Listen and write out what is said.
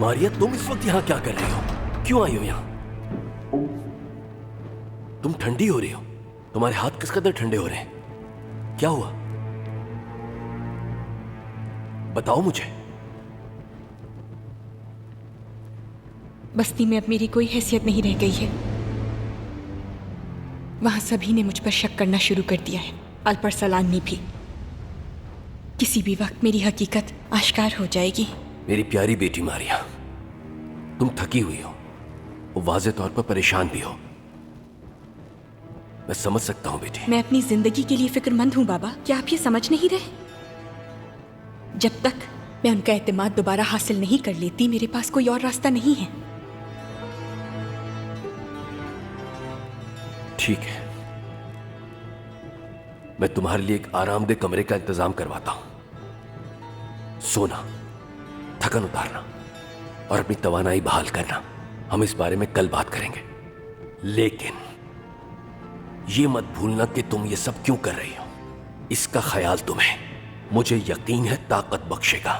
मारिया, तुम इस वक्त यहाँ क्या कर रही हो? क्यों आई हो यहाँ? तुम ठंडी हो रही हो। तुम्हारे हाथ किस कदर ठंडे हो रहे हैं? क्या हुआ? बताओ मुझे। बस्ती में अब मेरी कोई हैसियत नहीं रह गई है। वहां सभी ने मुझ पर शक करना शुरू कर दिया है, अल्परसलान ने भी। किसी भी वक्त मेरी हकीकत आश्कार हो जाएगी। मेरी प्यारी बेटी मारिया, तुम थकी हुई हो, वो वाज़े तौर पर परेशान भी हो। मैं समझ सकता हूं बेटी। मैं अपनी जिंदगी के लिए फिक्रमंद हूं बाबा। क्या आप ये समझ नहीं रहे? जब तक मैं उनका एतमाद दोबारा हासिल नहीं कर लेती, मेरे पास कोई और रास्ता नहीं है। ठीक है, मैं तुम्हारे लिए एक आरामदेह कमरे का इंतजाम करवाता हूं। सोना, थकन उतारना और अपनी तवानाई बहाल करना, हम इस बारे में कल बात करेंगे। लेकिन ये मत भूलना कि तुम ये सब क्यों कर रही हो। इसका ख्याल तुम्हें, मुझे यकीन है, ताकत बख्शेगा।